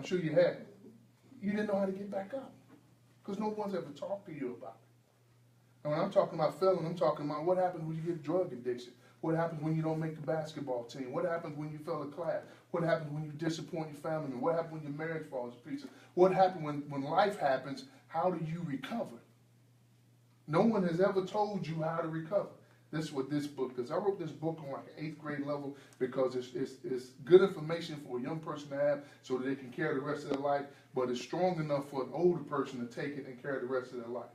I'm sure you have. You didn't know how to get back up because no one's ever talked to you about it. And when I'm talking about failing, I'm talking about what happens when you get drug addiction. What happens when you don't make the basketball team? What happens when you fail a class? What happens when you disappoint your family? What happens when your marriage falls to pieces? What happens when life happens? How do you recover? No one has ever told you how to recover. This is what this book does. I wrote this book on like an 8th grade level because it's good information for a young person to have so that they can carry the rest of their life, but it's strong enough for an older person to take it and carry the rest of their life.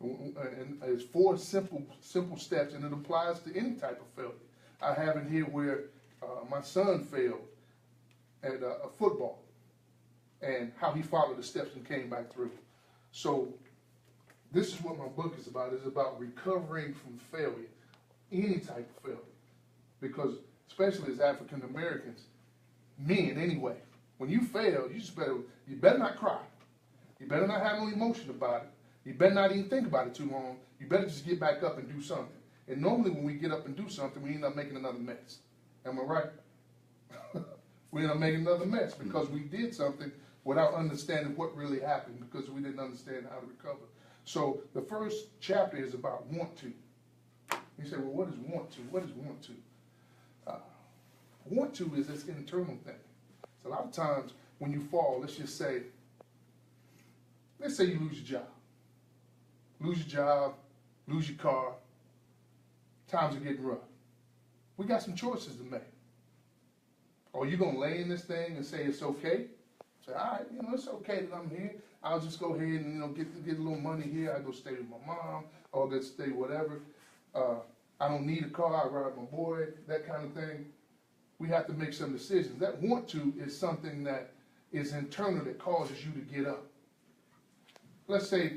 And it's 4 simple steps, and it applies to any type of failure. I have in here where my son failed at a football and how he followed the steps and came back through. So this is what my book is about. It's about recovering from failure, any type of failure. Because especially as African Americans, men anyway, when you fail, you better not cry. You better not have no emotion about it. You better not even think about it too long. You better just get back up and do something. And normally when we get up and do something, we end up making another mess. Am I right? We end up making another mess because we did something without understanding what really happened because we didn't understand how to recover. So the first chapter is about want to. You say, well, what is want to? What is want to? Want to is this internal thing. So a lot of times when you fall, let's say you lose your job. Lose your job, lose your car, times are getting rough. We got some choices to make. Are you going to lay in this thing and say it's okay? Say, all right, it's okay that I'm here. I'll just go ahead and, get a little money here. I go stay with my mom, or go stay whatever. I don't need a car. I ride my boy, that kind of thing. We have to make some decisions. That want to is something that is internal that causes you to get up. Let's say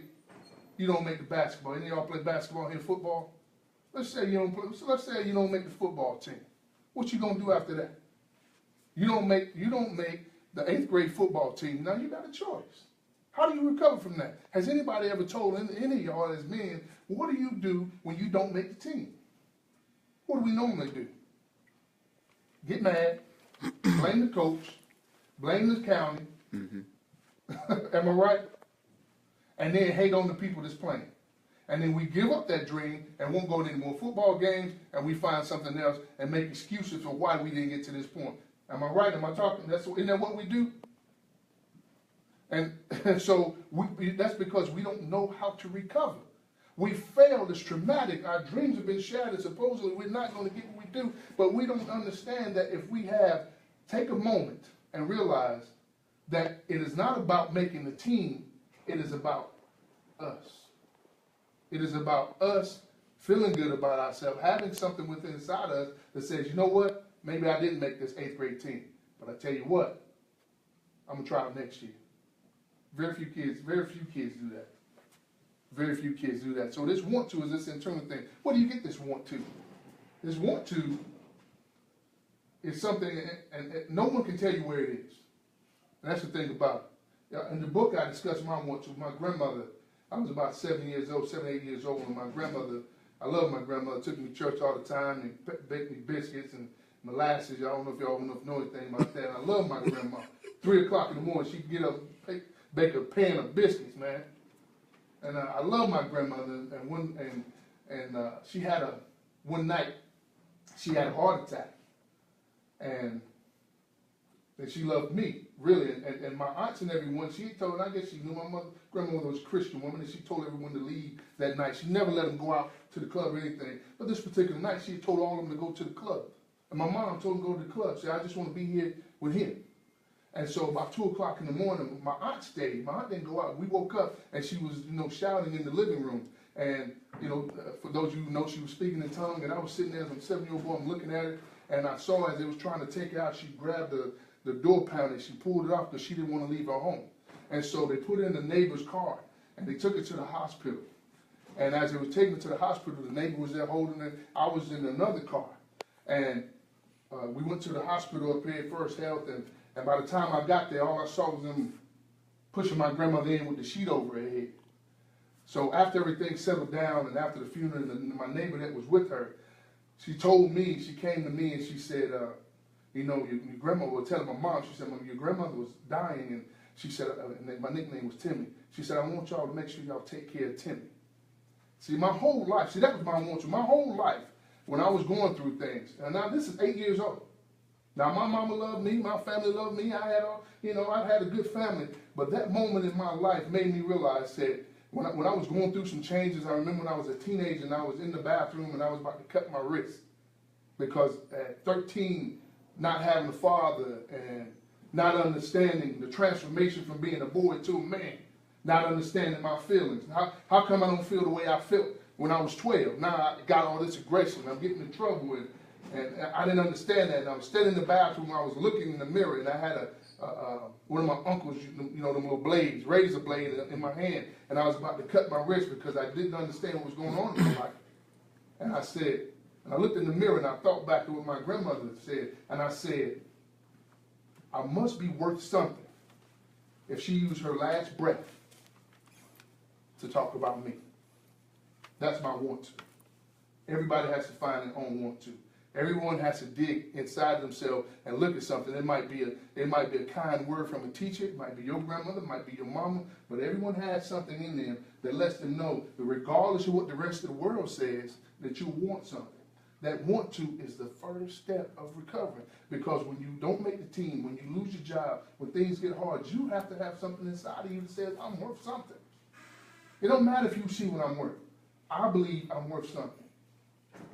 you don't make the basketball. Any of y'all play basketball here, football? Let's say you don't play. So let's say you don't make the football team. What you gonna do after that? You don't make the 8th grade football team. Now you got a choice. How do you recover from that? Has anybody ever told any of y'all as men, what do you do when you don't make the team? What do we normally do? Get mad, blame the coach, blame the county. Mm-hmm. Am I right? And then hate on the people that's playing. And then we give up that dream and won't go to any more football games, and we find something else and make excuses for why we didn't get to this point. Am I right? Am I talking? Isn't that what we do? And so that's because we don't know how to recover. We failed. It's traumatic. Our dreams have been shattered. Supposedly we're not going to get what we do, but we don't understand that if we take a moment and realize that it is not about making the team, it is about us. It is about us feeling good about ourselves, having something within inside us that says, you know what, maybe I didn't make this 8th grade team, but I tell you what, I'm gonna try it next year. Very few kids do that. Very few kids do that. So this want to is this internal thing. Where do you get this want to? This want to is something, and no one can tell you where it is. And that's the thing about it. In the book I discussed my want to. My grandmother, I was about 7, 8 years old, and my grandmother, I love my grandmother, took me to church all the time and baked me biscuits and molasses. I don't know if y'all know anything about that. I love my grandma. 3 o'clock in the morning, she'd get up, bake a pan of biscuits, man. And I love my grandmother. And she had one night, she had a heart attack, and she loved me, really. And my aunts and everyone, she told, I guess she knew my grandmother was a Christian woman, and she told everyone to leave that night. She never let them go out to the club or anything. But this particular night, she told all of them to go to the club. And my mom told them to go to the club. She said, I just want to be here with him. And so about 2 o'clock in the morning, my aunt stayed. My aunt didn't go out. We woke up, and she was, shouting in the living room. And, for those of you who know, she was speaking in tongues, and I was sitting there as a 7-year-old boy, I'm looking at her, and I saw as they was trying to take her out, she grabbed the door panel, and she pulled it off because she didn't want to leave her home. And so they put her in the neighbor's car, and they took her to the hospital. And as they were taking her to the hospital, the neighbor was there holding her. I was in another car. And we went to the hospital up here at First Health, and by the time I got there, all I saw was them pushing my grandmother in with the sheet over her head. So after everything settled down, and after the funeral, and my neighbor that was with her, she came to me and she said, you know, your grandma was telling my mom, she said, your grandmother was dying, and she said, and my nickname was Timmy. She said, I want y'all to make sure y'all take care of Timmy. See, my whole life, see, that was my want to. My whole life, when I was going through things, and now this is 8 years old. Now, my mama loved me, my family loved me, I had a good family, but that moment in my life made me realize that when I was going through some changes, I remember when I was a teenager and I was in the bathroom and I was about to cut my wrist, because at 13, not having a father and not understanding the transformation from being a boy to a man, not understanding my feelings. How come I don't feel the way I felt when I was 12? Now I got all this aggression, I'm getting in trouble, and I didn't understand that. And I was standing in the bathroom, I was looking in the mirror, and I had one of my uncles, you know, them little blades, razor blade in my hand, and I was about to cut my wrist because I didn't understand what was going on in my life. And I said, and I looked in the mirror and I thought back to what my grandmother said, and I said, I must be worth something if she used her last breath to talk about me. That's my want to. Everybody has to find their own want to. Everyone has to dig inside themselves and look at something. It might be a kind word from a teacher. It might be your grandmother. It might be your mama. But everyone has something in them that lets them know that regardless of what the rest of the world says, that you want something. That want to is the first step of recovering. Because when you don't make the team, when you lose your job, when things get hard, you have to have something inside of you that says, I'm worth something. It don't matter if you see what I'm worth. I believe I'm worth something.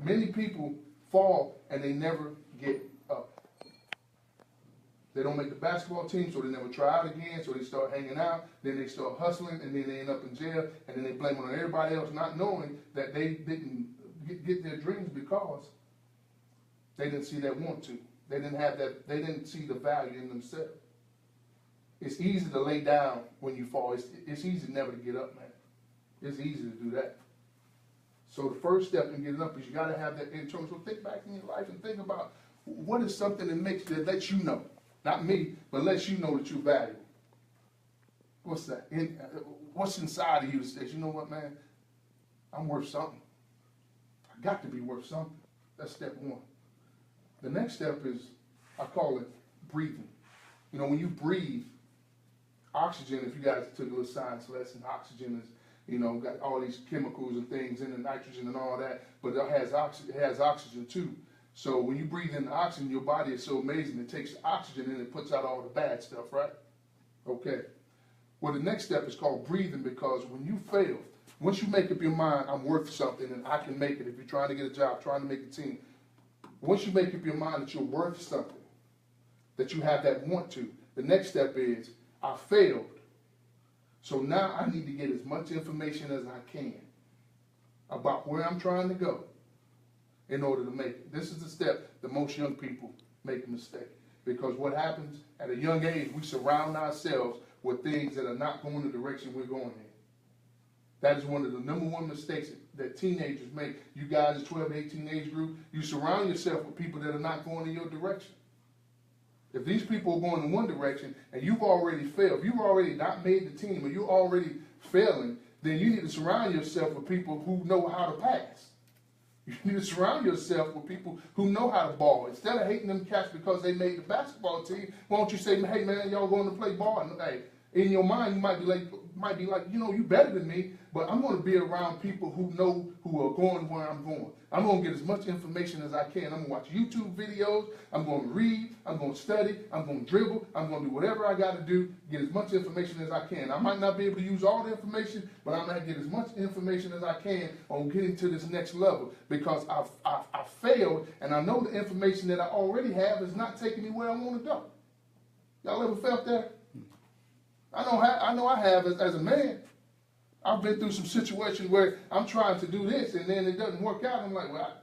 Many people fall and they never get up. They don't make the basketball team, so they never try out again, so they start hanging out, then they start hustling, and then they end up in jail, and then they blame it on everybody else, not knowing that they didn't get their dreams because they didn't see that want to. They didn't have that, they didn't see the value in themselves. It's easy to lay down when you fall. It's easy never to get up, man. It's easy to do that. So the first step in getting up is you got to have that internal. So think back in your life and think about what is something that lets you know, not me, but lets you know that you're valuable. What's that? What's inside of you that says, you know what, man, I'm worth something. I got to be worth something. That's step one. The next step is, I call it breathing. You know, when you breathe, oxygen, if you guys took a little science lesson, oxygen is, you know, got all these chemicals and things in the nitrogen and all that, but it has oxygen too. So when you breathe in the oxygen, your body is so amazing. It takes the oxygen and it puts out all the bad stuff, right? Okay. Well, the next step is called breathing, because when you fail, once you make up your mind, I'm worth something and I can make it. If you're trying to get a job, trying to make a team, once you make up your mind that you're worth something, that you have that want to, the next step is, I failed. So now I need to get as much information as I can about where I'm trying to go in order to make it. This is the step that most young people make a mistake. Because what happens at a young age, we surround ourselves with things that are not going the direction we're going in. That is one of the number one mistakes that teenagers make. You guys, 12 to 18 age group, you surround yourself with people that are not going in your direction. If these people are going in one direction and you've already failed, if you've already not made the team, or you're already failing, then you need to surround yourself with people who know how to pass. You need to surround yourself with people who know how to ball. Instead of hating them cats because they made the basketball team, why don't you say, hey man, y'all going to play ball? And, hey, in your mind, you might be like, you know, you better than me, but I'm going to be around people who know, who are going where I'm going. I'm going to get as much information as I can. I'm going to watch YouTube videos. I'm going to read. I'm going to study. I'm going to dribble. I'm going to do whatever I got to do, get as much information as I can. I might not be able to use all the information, but I'm going to get as much information as I can on getting to this next level, because I've failed, and I know the information that I already have is not taking me where I want to go. Y'all ever felt that? I know I have as a man. I've been through some situations where I'm trying to do this and then it doesn't work out. I'm like, well,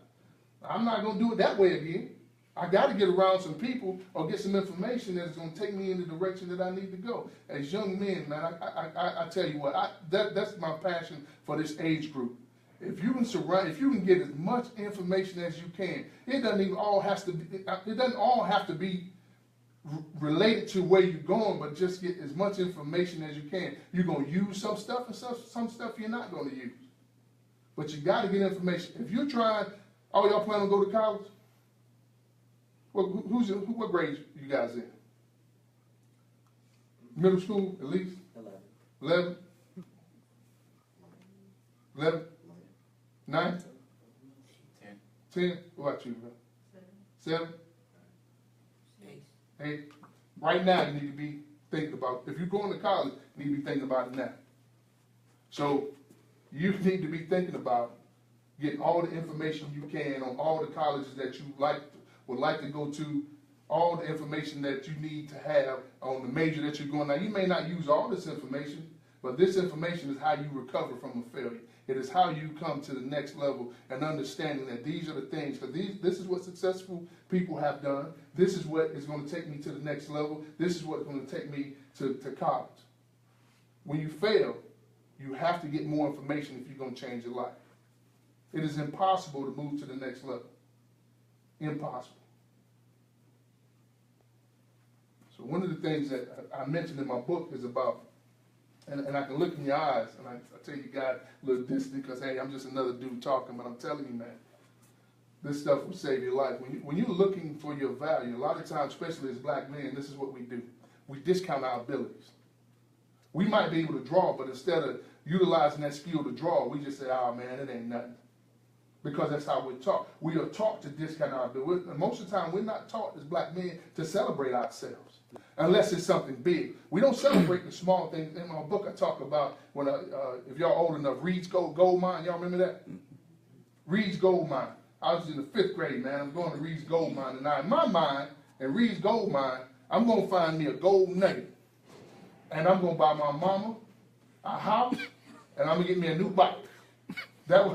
I'm not going to do it that way again. I got to get around some people or get some information that's going to take me in the direction that I need to go. As young men, man, I tell you what, that's my passion for this age group. If you can get as much information as you can, it doesn't all have to be related to where you're going, but just get as much information as you can. You're going to use some stuff and some stuff you're not going to use. But you got to get information. If you're trying, y'all plan on go to college? What grade you guys in? Middle school, at least? 11? 11? 9? 10? What about you, bro? 7? 8? Right now, you need to be thinking about, if you're going to college, you need to be thinking about it now. So, you need to be thinking about getting all the information you can on all the colleges that you would like to go to, all the information that you need to have on the major that you're going. Now, you may not use all this information, but this information is how you recover from a failure. It is how you come to the next level and understanding that these are the things, because this is what successful people have done. This is what is going to take me to the next level. This is what's going to take me to college. When you fail, you have to get more information if you're going to change your life. It is impossible to move to the next level. Impossible. So one of the things that I mentioned in my book is about, and I can look in your eyes, and I tell you guys a little distant because, hey, I'm just another dude talking, but I'm telling you, man, this stuff will save your life. When you're looking for your value, a lot of times, especially as black men, this is what we do. We discount our abilities. We might be able to draw, but instead of utilizing that skill to draw, we just say, oh, man, it ain't nothing. Because that's how we're taught. We are taught to discount our abilities. And most of the time, we're not taught as black men to celebrate ourselves, unless it's something big. We don't celebrate the small things. In my book, I talk about, when if y'all old enough, Reed's Gold Mine. Y'all remember that? Reed's Gold Mine. I was in the 5th grade, man. I'm going to Reed's Gold Mine. And now, in my mind, in Reed's Gold Mine, I'm going to find me a gold nugget. And I'm going to buy my mama a house, and I'm going to get me a new bike. That's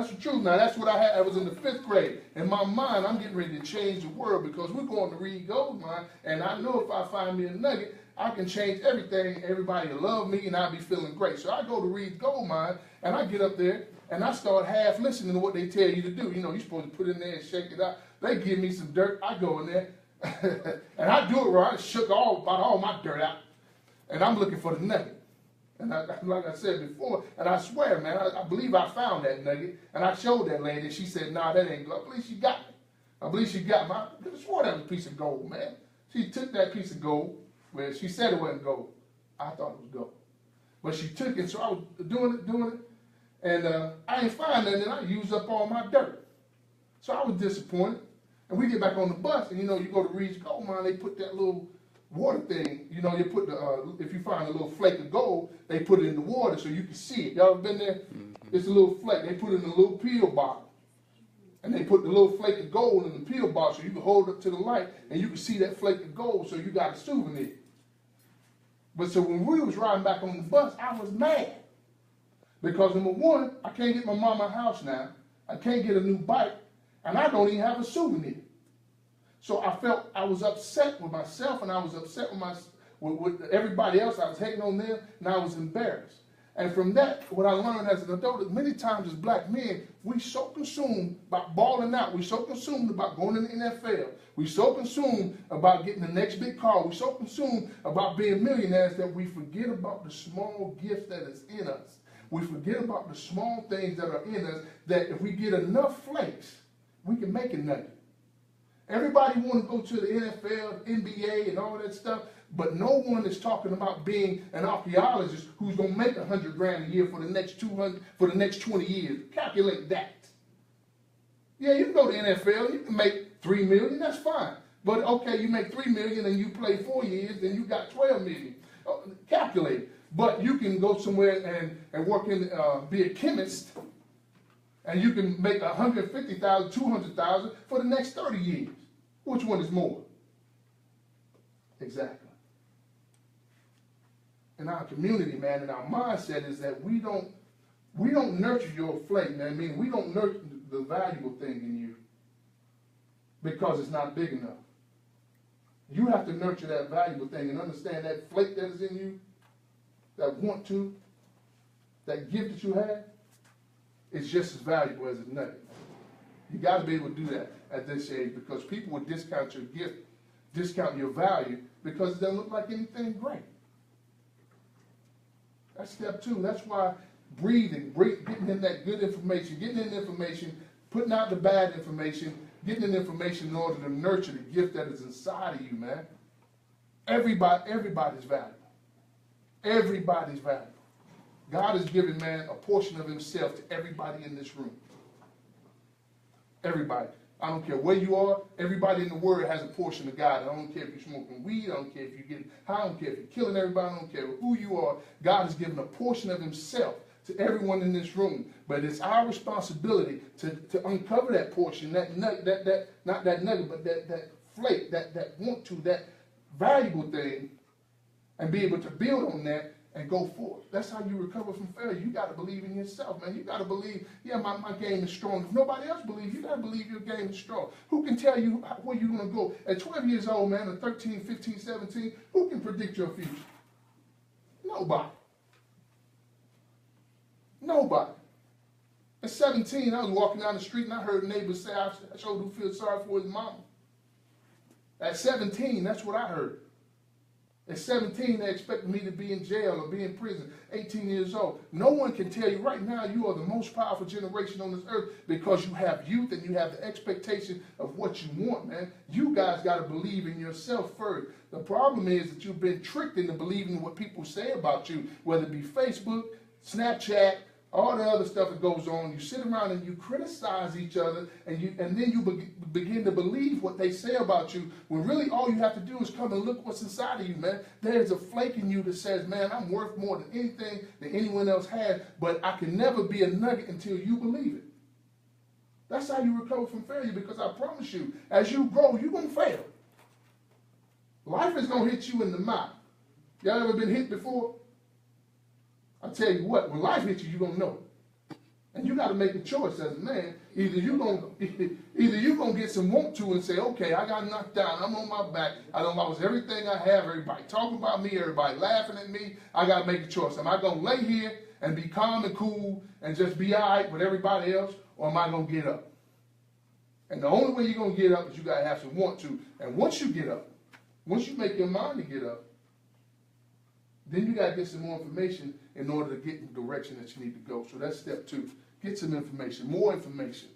the truth. Now, that's what I had. I was in the 5th grade. In my mind, I'm getting ready to change the world because we're going to Reed Gold Mine, and I know if I find me a nugget, I can change everything. Everybody will love me, and I'll be feeling great. So I go to Reed Gold Mine, and I get up there, and I start half listening to what they tell you to do. You know, you're supposed to put it in there and shake it out. They give me some dirt. I go in there, and I do it right. I shook about all my dirt out, and I'm looking for the nugget. And like I said before, and I swear, man, I believe I found that nugget, and I showed that lady, and she said, nah, that ain't gold. I believe she got me. I believe she got me. I swore that was a piece of gold, man. She took that piece of gold, where she said it wasn't gold. I thought it was gold. But she took it, so I was doing it, and I ain't find nothing, and I used up all my dirt. So I was disappointed. And we get back on the bus, and you know, you go to Reed's Gold Mine, they put that little water thing, you know, you put if you find a little flake of gold, they put it in the water so you can see it. Y'all ever been there? Mm-hmm. It's a little flake. They put it in a little pill bottle. And they put the little flake of gold in the pill bottle so you can hold it to the light and you can see that flake of gold so you got a souvenir. But so when we was riding back on the bus, I was mad. Because number one, I can't get my mama a house now. I can't get a new bike. And I don't even have a souvenir. So I felt I was upset with myself, and I was upset with everybody else. I was hating on them, and I was embarrassed. And from that, what I learned as an adult is many times as black men, we so consumed about balling out. We so consumed about going to the NFL. We so consumed about getting the next big car. We so consumed about being millionaires that we forget about the small gift that is in us. We forget about the small things that are in us, that if we get enough flakes, we can make a nugget. Everybody want to go to the NFL, NBA, and all that stuff, but no one is talking about being an archaeologist who's going to make $100,000 a year for the next 20 years. Calculate that. Yeah, you can go to the NFL, you can make $3 million, that's fine. But okay, you make $3 million and you play 4 years, then you got $12 million. Calculate it. But you can go somewhere and work in, be a chemist, and you can make $150,000, $200,000 for the next 30 years. Which one is more? Exactly. In our community, man, in our mindset is that we don't nurture your flake, man. Meaning we don't nurture the valuable thing in you because it's not big enough. You have to nurture that valuable thing and understand that flake that is in you, that that gift that you have, it's just as valuable as a nugget. You got to be able to do that at this age because people will discount your gift, discount your value because it doesn't look like anything great. That's step 2. That's why getting in that good information, getting in information, putting out the bad information, getting the information in order to nurture the gift that is inside of you, man. Everybody's valuable. Everybody's valuable. God has given, man, a portion of himself to everybody in this room. Everybody. I don't care where you are. Everybody in the world has a portion of God. I don't care if you're smoking weed. I don't care if you're getting high. I don't care if you're killing everybody. I don't care who you are. God has given a portion of himself to everyone in this room. But it's our responsibility to uncover that portion, that nugget, not that nugget, but that flake, that want to, that valuable thing, and be able to build on that and go forth. That's how you recover from failure. You got to believe in yourself, man. You got to believe, yeah, my game is strong. If nobody else believes, you got to believe your game is strong. Who can tell you where you're going to go? At 12 years old, man, or 13, 15, 17, who can predict your future? Nobody. Nobody. At 17, I was walking down the street and I heard neighbors say, I sure do feel sorry for his mama. At 17, that's what I heard. At 17, they expected me to be in jail or be in prison. 18 years old. No one can tell you right now you are the most powerful generation on this earth because you have youth and you have the expectation of what you want, man. You guys got to believe in yourself first. The problem is that you've been tricked into believing what people say about you, whether it be Facebook, Snapchat, all the other stuff that goes on. You sit around and you criticize each other, and then you begin to believe what they say about you, when really all you have to do is come and look what's inside of you, man. There's a flake in you that says, man, I'm worth more than anything that anyone else has, but I can never be a nugget until you believe it. That's how you recover from failure, because I promise you, as you grow, you're going to fail. Life is going to hit you in the mouth. Y'all ever been hit before? I tell you what, when life hits you, you're going to know it. And you got to make a choice as a man. Either you're going to get some want to and say, okay, I got knocked down. I'm on my back. I done lost everything I have. Everybody talking about me. Everybody laughing at me. I got to make a choice. Am I going to lay here and be calm and cool and just be all right with everybody else? Or am I going to get up? And the only way you're going to get up is you got to have some want to. And once you get up, once you make your mind to get up, then you got to get some more information in order to get in the direction that you need to go. So that's step 2. Get some information, more information.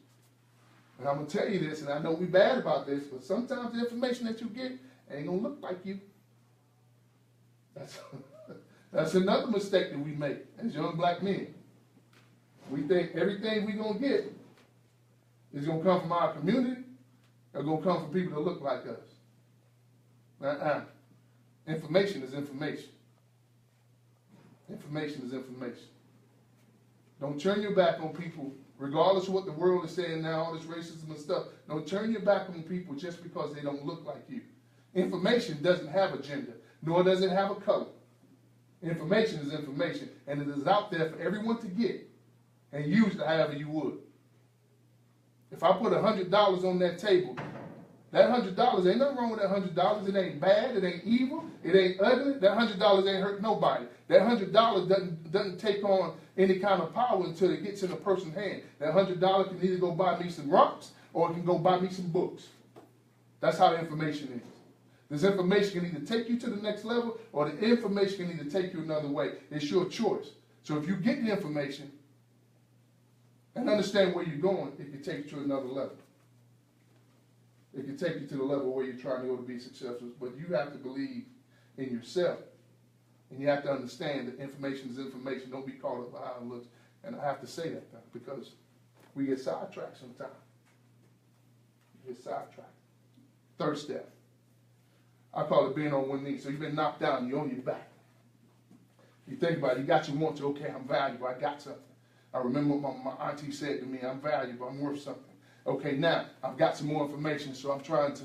And I'm going to tell you this, and I know we're bad about this, but sometimes the information that you get ain't going to look like you. That's another mistake that we make as young black men. We think everything we're going to get is going to come from our community or going to come from people that look like us. Information is information. Information is information. Don't turn your back on people, regardless of what the world is saying now, all this racism and stuff. Don't turn your back on people just because they don't look like you. Information doesn't have a gender, nor does it have a color. Information is information, and it is out there for everyone to get and use it however you would. If I put $100 on that table, that $100, ain't nothing wrong with that $100. It ain't bad. It ain't evil. It ain't ugly. That $100 ain't hurt nobody. That $100 doesn't take on any kind of power until it gets in a person's hand. That $100 can either go buy me some rocks or it can go buy me some books. That's how information is. This information can either take you to the next level or the information can either take you another way. It's your choice. So if you get the information and understand where you're going, it can take you to another level. It can take you to the level where you're trying to go to be successful, but you have to believe in yourself. And you have to understand that information is information. Don't be caught up by how it looks. And I have to say that now because we get sidetracked sometimes. We get sidetracked. 3rd step. I call it being on one knee. So you've been knocked down, you're on your back. You think about it, you got your want to, okay, I'm valuable, I got something. I remember what my auntie said to me, I'm valuable, I'm worth something. Okay, now, I've got some more information, so I'm trying to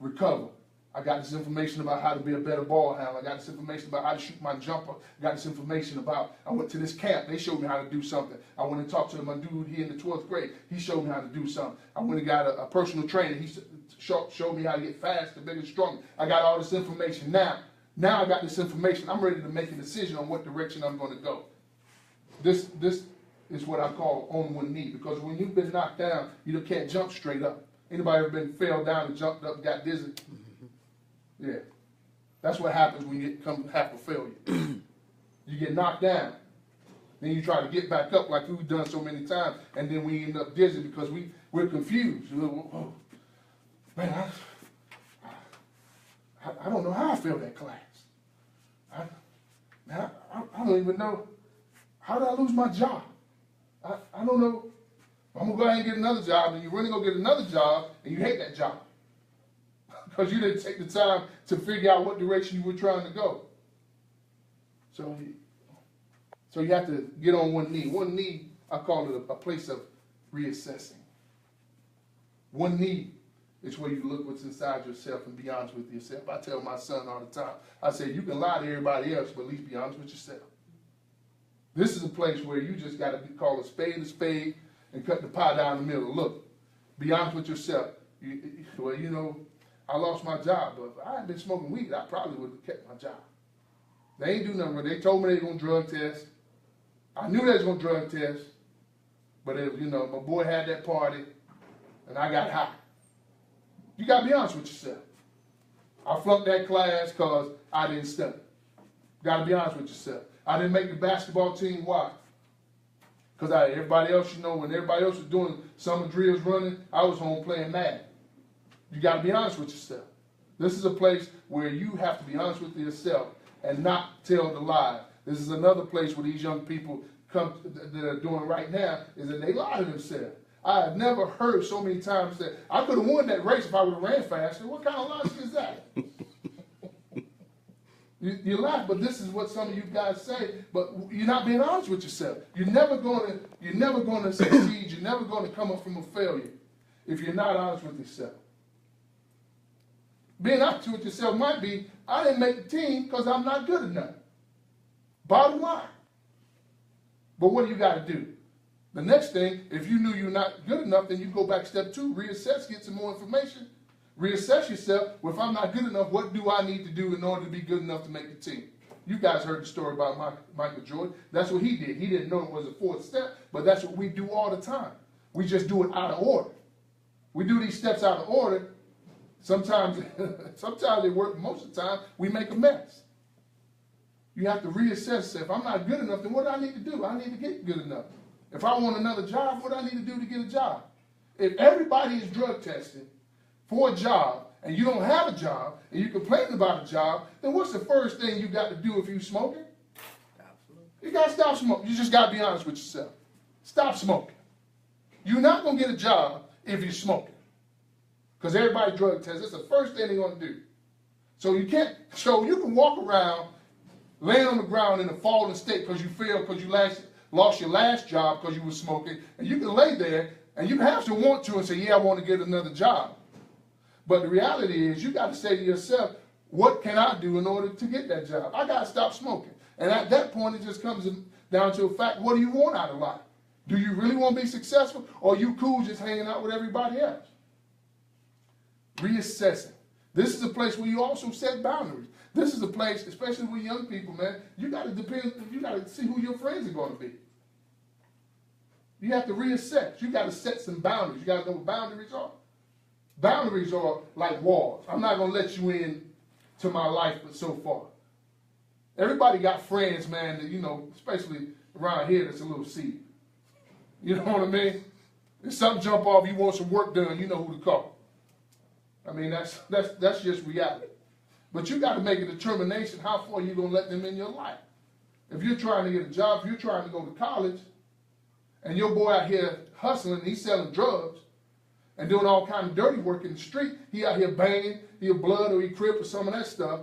recover. I got this information about how to be a better ball handler. I got this information about how to shoot my jumper. I got this information about, I went to this camp. They showed me how to do something. I went and talked to my dude here in the 12th grade. He showed me how to do something. I went and got a personal trainer. He showed me how to get faster, bigger, stronger. I got all this information. Now I got this information. I'm ready to make a decision on what direction I'm going to go. This is what I call on one knee, because when you've been knocked down, you can't jump straight up. Anybody ever been fell down and jumped up, got dizzy? Mm-hmm. Yeah. That's what happens when you come half a failure. You get knocked down. Then you try to get back up like we've done so many times, and then we end up dizzy because we're confused. man, I don't know how I failed that class. I don't even know, how did I lose my job? I don't know. I'm going to go ahead and get another job, and you really go get another job, and you hate that job. Because you didn't take the time to figure out what direction you were trying to go. So you have to get on one knee. One knee, I call it a place of reassessing. One knee is where you look what's inside yourself and be honest with yourself. I tell my son all the time, I say, you can lie to everybody else, but at least be honest with yourself. This is a place where you just got to call a spade and cut the pie down the middle. Look, be honest with yourself. Well, you know, I lost my job, but if I had been smoking weed, I probably would have kept my job. They ain't do nothing. They told me they were going to drug test. I knew they was going to drug test, but you know, my boy had that party, and I got high. You got to be honest with yourself. I flunked that class because I didn't study. Got to be honest with yourself. I didn't make the basketball team. Why? Because everybody else, you know, when everybody else was doing summer drills running, I was home playing Madden. You got to be honest with yourself. This is a place where you have to be honest with yourself and not tell the lie. This is another place where these young people come that are doing right now is that they lie to themselves. I have never heard so many times that I could have won that race if I would have ran faster. What kind of logic is that? You laugh, but this is what some of you guys say. But you're not being honest with yourself. You're never going to succeed. You're never going to come up from a failure if you're not honest with yourself. Being honest with yourself might be, I didn't make the team because I'm not good enough. Bottom line. But what do you got to do? The next thing, if you knew you're not good enough, then you go back step 2, reassess, get some more information. Reassess yourself. Well, if I'm not good enough, what do I need to do in order to be good enough to make the team? You guys heard the story about Michael Jordan. That's what he did. He didn't know it was a 4th step, but that's what we do all the time. We just do it out of order. We do these steps out of order. Sometimes they work. Most of the time, we make a mess. You have to reassess. Say, if I'm not good enough, then what do I need to do? I need to get good enough. If I want another job, what do I need to do to get a job? If everybody is drug testing for a job and you don't have a job and you're complaining about a job, then what's the first thing you got to do if you're smoking? Absolutely. You got to stop smoking. You just got to be honest with yourself. Stop smoking. You're not going to get a job if you're smoking. Because everybody drug tests. That's the first thing they're going to do. So you can walk around laying on the ground in a fallen state because you failed, because you lost your last job because you were smoking, and you can lay there and you have to want to and say, yeah, I want to get another job. But the reality is you got to say to yourself, what can I do in order to get that job? I got to stop smoking. And at that point, it just comes down to a fact, what do you want out of life? Do you really want to be successful, or are you cool just hanging out with everybody else? Reassessing. This is a place where you also set boundaries. This is a place, especially with young people, man, you got to see who your friends are going to be. You have to reassess. You got to set some boundaries. You got to know what boundaries are. Boundaries are like walls. I'm not going to let you in to my life but so far. Everybody got friends, man, that, you know, especially around here, that's a little seedy. You know what I mean? If something jump off, you want some work done, you know who to call. I mean, that's just reality. But you got to make a determination how far you're going to let them in your life. If you're trying to get a job, if you're trying to go to college, and your boy out here hustling, he's selling drugs and doing all kind of dirty work in the street, he out here banging, he a blood or he crip or some of that stuff.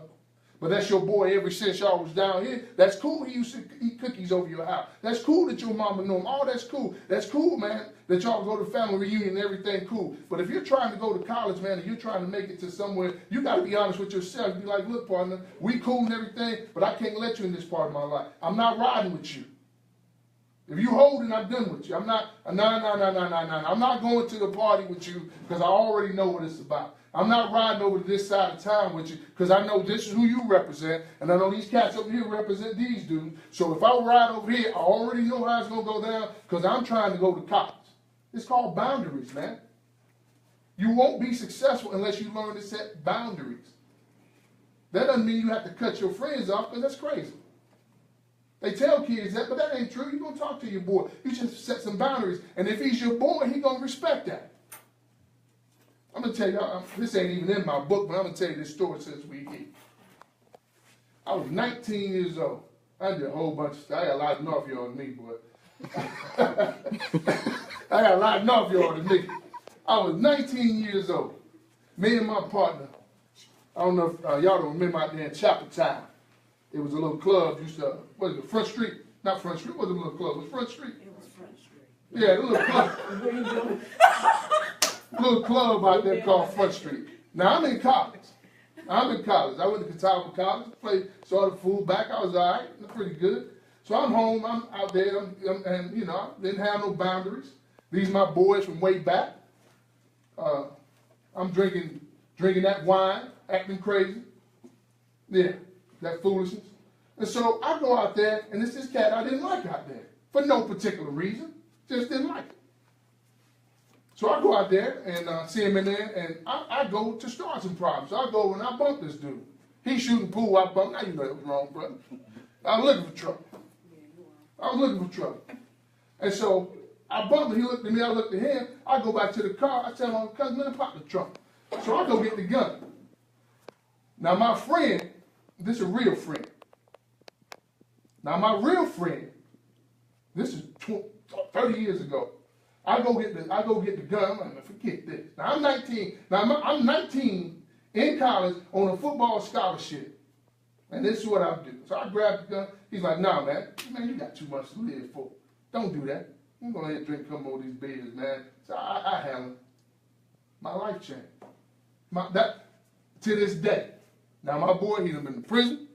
But that's your boy ever since y'all was down here. That's cool. He used to eat cookies over your house. That's cool that your mama knew him. Oh, that's cool. That's cool, man, that y'all go to family reunion and everything cool. But if you're trying to go to college, man, and you're trying to make it to somewhere, you got to be honest with yourself. Be like, look, partner, we cool and everything, but I can't let you in this part of my life. I'm not riding with you. If you holding, I'm done with you. I'm not, no. I'm not going to the party with you because I already know what it's about. I'm not riding over to this side of town with you because I know this is who you represent, and I know these cats over here represent these dudes. So if I ride over here, I already know how it's going to go down because I'm trying to go to college. It's called boundaries, man. You won't be successful unless you learn to set boundaries. That doesn't mean you have to cut your friends off because that's crazy. They tell kids that, but that ain't true. You're going to talk to your boy. You just set some boundaries. And if he's your boy, he's going to respect that. I'm going going to tell you, this ain't even in my book, but I'm going to tell you this story since we here. I was 19 years old. I did a whole bunch of stuff. I got a lot of North Yard in me, boy. I got a lot of North Yard in me. I was 19 years old. Me and my partner, I don't know if y'all don't remember out there in Chapel Town. It was a little club, used to, what is it, Front Street? Not Front Street, it wasn't a little club, it was Front Street. It was Front Street. Yeah, a little club. Little club out there called Front Street. Now, I'm in college. I went to Catawba College, played sort of fullback. I was all right, pretty good. So I'm home, I'm out there, and you know, didn't have no boundaries. These are my boys from way back. I'm drinking that wine, acting crazy. Yeah, that foolishness. And so I go out there, and it's this cat I didn't like out there for no particular reason. Just didn't like it. So I go out there and see him in there, and I go to start some problems. So I go and I bump this dude. He's shooting pool, I bump. Now you know it was wrong, brother. I was looking for trouble. And so I bumped him. He looked at me, I looked at him. I go back to the car. I tell him, cousin, man, pop the trunk. So I go get the gun. Now my friend, this is a real friend. Now my real friend, this is 30 years ago. I go get the gun. I'm like, forget this. Now I'm 19. I'm 19 in college on a football scholarship, and this is what I do. So I grab the gun. He's like, nah, man, you got too much to live for. Don't do that. I'm gonna let you drink a couple more of these beers, man. So I handle it. My life changed. To this day. Now my boy, he done been in prison.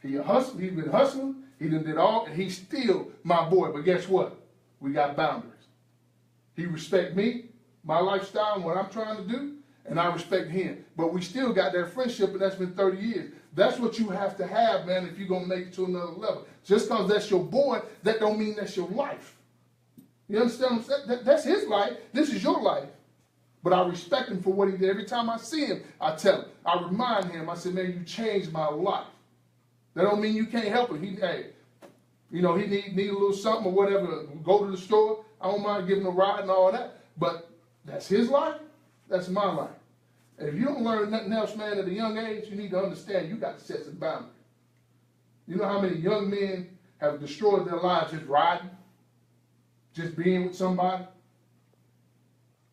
He been hustling. He done did all, and he's still my boy. But guess what? We got boundaries. He respect me, my lifestyle, and what I'm trying to do, and I respect him. But we still got that friendship, and that's been 30 years. That's what you have to have, man, if you're going to make it to another level. Just because that's your boy, that don't mean that's your life. You understand what I'm saying? That's his life. This is your life. But I respect him for what he did. Every time I see him, I tell him. I remind him. I say, man, you changed my life. That don't mean you can't help him. He need a little something or whatever. Go to the store. I don't mind giving him a ride and all that. But that's his life. That's my life. And if you don't learn nothing else, man, at a young age, you need to understand you got to set some boundaries. You know how many young men have destroyed their lives just riding? Just being with somebody?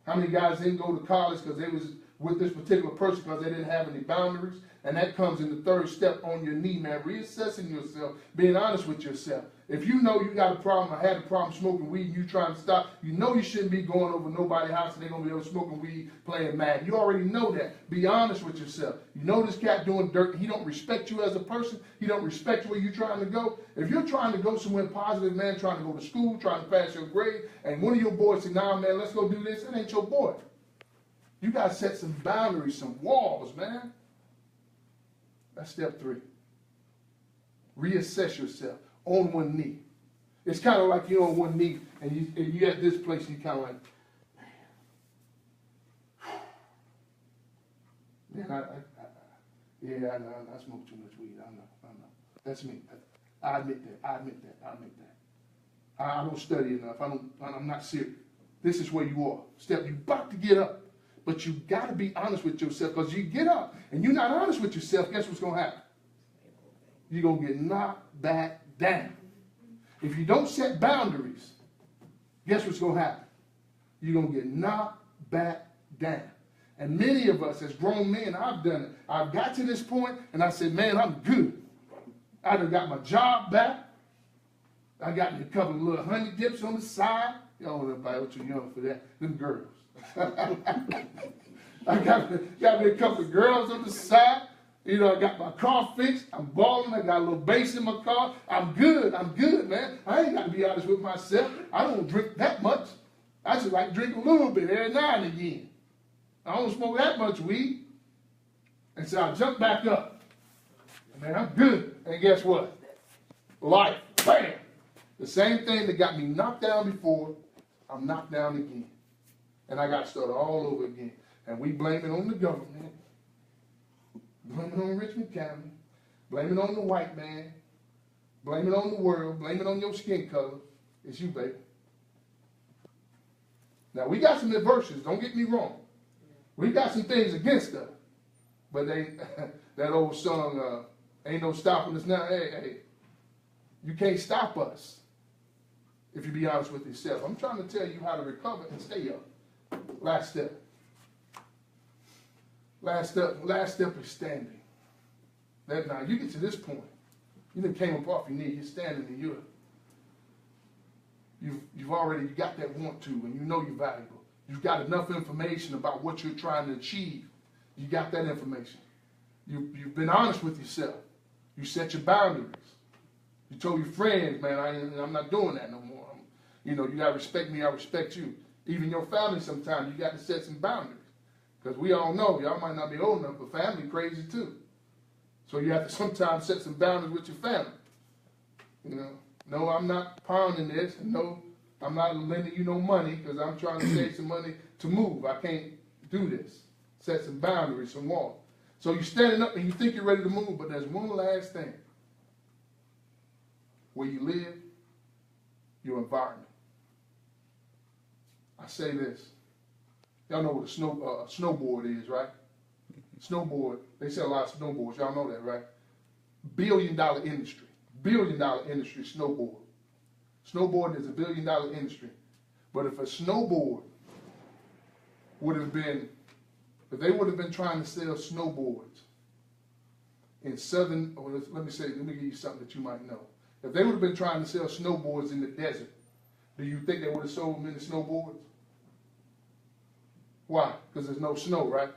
How many guys didn't go to college because they was with this particular person because they didn't have any boundaries? And that comes in the third step on your knee, man. Reassessing yourself, being honest with yourself. If you know you got a problem or had a problem smoking weed and you trying to stop, you know you shouldn't be going over nobody's house and they're going to be able to smoking weed, playing mad. You already know that. Be honest with yourself. You know this cat doing dirt. He don't respect you as a person. He don't respect where you're trying to go. If you're trying to go somewhere positive, man, trying to go to school, trying to pass your grade, and one of your boys say, nah, man, let's go do this, it ain't your boy. You got to set some boundaries, some walls, man. That's step 3. Reassess yourself on one knee. It's kind of like you're on one knee and you're at this place and you're kind of like, man, I smoke too much weed. I know. That's me. I admit that. I don't study enough. I'm not serious. This is where you are. You're about to get up. But you got to be honest with yourself, because you get up and you're not honest with yourself, guess what's going to happen? You're going to get knocked back down. If you don't set boundaries, guess what's going to happen? You're going to get knocked back down. And many of us as grown men, I've done it. I've got to this point and I said, man, I'm good. I done got my job back. I got me a couple of little honey dips on the side. Y'all don't know if I was too young for that. Them girls. I got me a couple of girls on the side. You know, I got my car fixed. I'm balling. I got a little bass in my car. I'm good, man. I ain't got to be honest with myself. I don't drink that much. I just like to drink a little bit every now and again. I don't smoke that much weed. And so I jump back up. Man, I'm good. And guess what? Life. Bam. The same thing that got me knocked down before, I'm knocked down again. And I got to start all over again. And we blame it on the government. Blame it on Richmond County. Blame it on the white man. Blame it on the world. Blame it on your skin color. It's you, baby. Now, we got some adversities. Don't get me wrong. We got some things against us, but they that old song, ain't no stopping us now. Hey, you can't stop us if you be honest with yourself. I'm trying to tell you how to recover and stay up. Last step. Last step is standing. Now you get to this point. You done came up off your knee. You're standing and you got that want to, and you know you're valuable. You've got enough information about what you're trying to achieve. You got that information. You've been honest with yourself. You set your boundaries. You told your friends, man, I'm not doing that no more. You got to respect me, I respect you. Even your family sometimes, you got to set some boundaries. Because we all know, y'all might not be old enough, but family crazy too. So you have to sometimes set some boundaries with your family. No, I'm not pounding this, and no, I'm not lending you no money because I'm trying to save some money to move. I can't do this. Set some boundaries, some walls. So you're standing up and you think you're ready to move, but there's one last thing. Where you live, your environment. I say this. Y'all know what a snowboard is, right? Snowboard, they sell a lot of snowboards. Y'all know that, right? $1 billion industry. $1 billion industry, snowboard. Snowboarding is a $1 billion industry. But if a snowboard if they would have been trying to sell snowboards in let me give you something that you might know. If they would have been trying to sell snowboards in the desert, do you think they would have sold many snowboards? Why? Because there's no snow, right?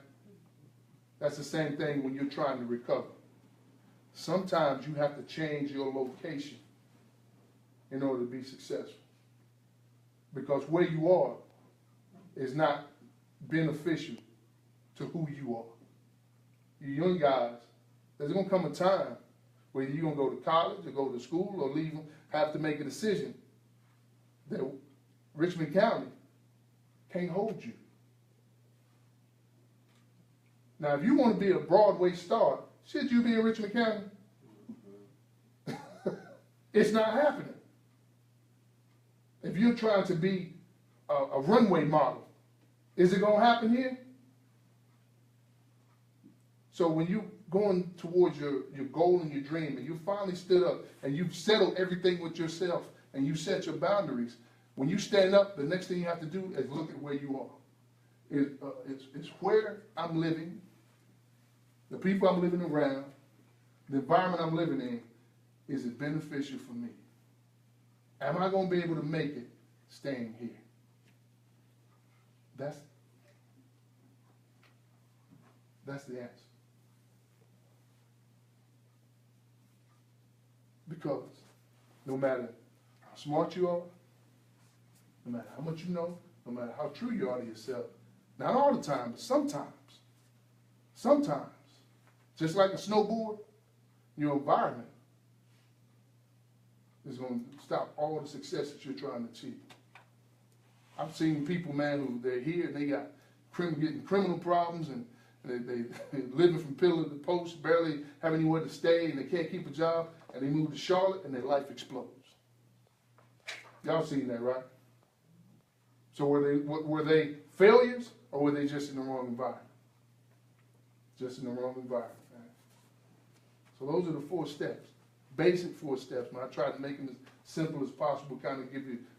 That's the same thing when you're trying to recover. Sometimes you have to change your location in order to be successful. Because where you are is not beneficial to who you are. You young guys, there's going to come a time where you're going to go to college or go to school or leave, have to make a decision that Richmond County can't hold you. Now, if you want to be a Broadway star, should you be in Richmond County? It's not happening. If you're trying to be a runway model, is it going to happen here? So when you're going towards your goal and your dream, and you finally stood up, and you've settled everything with yourself, and you set your boundaries, when you stand up, the next thing you have to do is look at where you are. It's where I'm living, the people I'm living around, the environment I'm living in, is it beneficial for me? Am I going to be able to make it staying here? That's the answer. Because no matter how smart you are, no matter how much you know, no matter how true you are to yourself, not all the time, but sometimes, just like a snowboard, your environment is going to stop all the success that you're trying to achieve. I've seen people, man, who they're here and they got getting criminal problems and they living from pillar to post, barely have anywhere to stay, and they can't keep a job, and they move to Charlotte and their life explodes. Y'all seen that, right? So were they failures, or were they just in the wrong environment? Just in the wrong environment, man. So those are the 4 steps, basic 4 steps, man. I tried to make them as simple as possible, kind of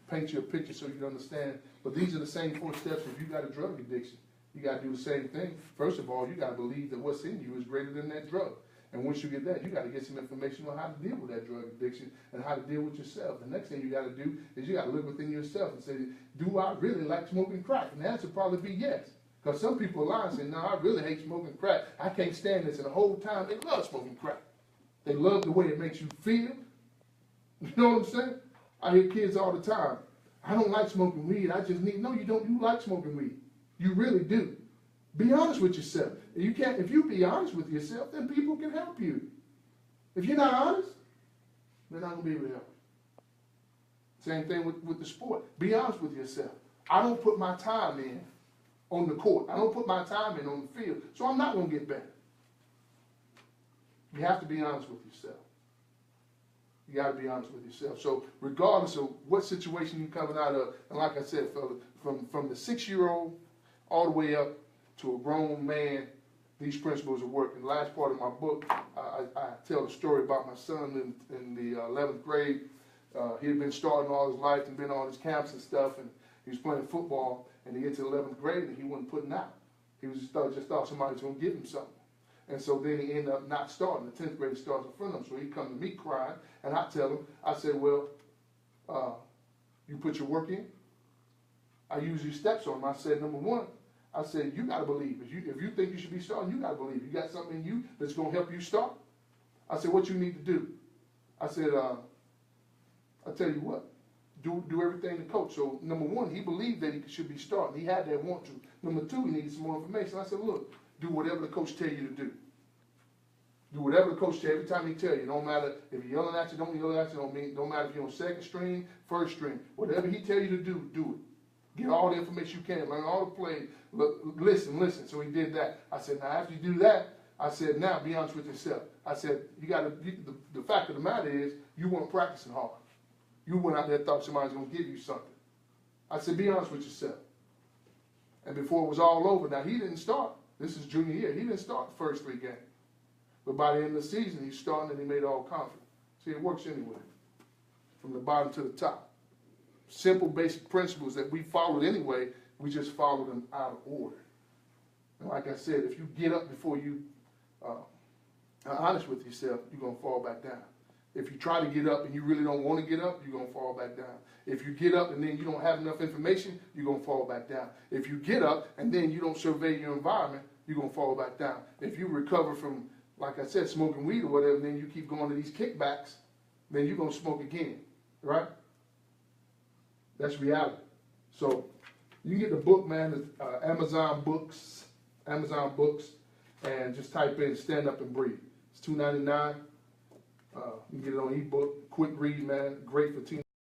paint you a picture so you can understand. But these are the same 4 steps if you got a drug addiction. You got to do the same thing. First of all, you got to believe that what's in you is greater than that drug. And once you get that, you got to get some information on how to deal with that drug addiction and how to deal with yourself. The next thing you got to do is you got to look within yourself and say, do I really like smoking crack? And the answer would probably be yes. Because some people lie and say, no, I really hate smoking crack. I can't stand this. And the whole time they love smoking crack. They love the way it makes you feel. You know what I'm saying? I hear kids all the time. I don't like smoking weed. I just need, no, you don't. You like smoking weed. You really do. Be honest with yourself. If you be honest with yourself, then people can help you. If you're not honest, they're not going to be able to help you. Same thing with the sport. Be honest with yourself. I don't put my time in on the court. I don't put my time in on the field, so I'm not going to get better. You have to be honest with yourself. You got to be honest with yourself. So regardless of what situation you're coming out of, and like I said, fella, from the 6-year-old all the way up to a grown man, these principles are working. The last part of my book, I tell a story about my son in the 11th grade. He had been starting all his life and been on his camps and stuff, and he was playing football, and he gets to the 11th grade and he wasn't putting out. He was just thought somebody was going to give him something. And so then he ended up not starting. The 10th grade starts in front of him. So he come to me crying, and I tell him, I said, well, you put your work in? I use these steps on him. I said, number one, I said, you got to believe. If you think you should be starting, you got to believe. You got something in you that's going to help you start. I said, what you need to do? I said, I tell you what, do everything to coach. So number one, he believed that he should be starting. He had that want to. Number two, he needed some more information. I said, look, do whatever the coach tell you to do. Do whatever the coach tell you. Every time he tell you, don't matter if you're yelling at you, don't yell at you, don't matter if you're on second string, first string. Whatever he tell you to do, do it. Get all the information you can. Learn all the plays. Listen. So he did that. I said, now after you do that, I said, now be honest with yourself. I said, the fact of the matter is, you weren't practicing hard. You went out there and thought somebody was going to give you something. I said, be honest with yourself. And before it was all over, now he didn't start. This is junior year. He didn't start the first 3 games. But by the end of the season, he's starting and he made all confident. See, it works anyway, from the bottom to the top. Simple, basic principles that we followed anyway, we just followed them out of order. And like I said, if you get up before you are honest with yourself, you're going to fall back down. If you try to get up and you really don't want to get up, you're going to fall back down. If you get up and then you don't have enough information, you're going to fall back down. If you get up and then you don't survey your environment, you're going to fall back down. If you recover from, like I said, smoking weed or whatever, and then you keep going to these kickbacks, then you're going to smoke again, right? That's reality. So you can get the book, man, Amazon Books, and just type in Stand Up and Breathe. It's $2.99. You can get it on ebook. Quick read, man. Great for teenagers.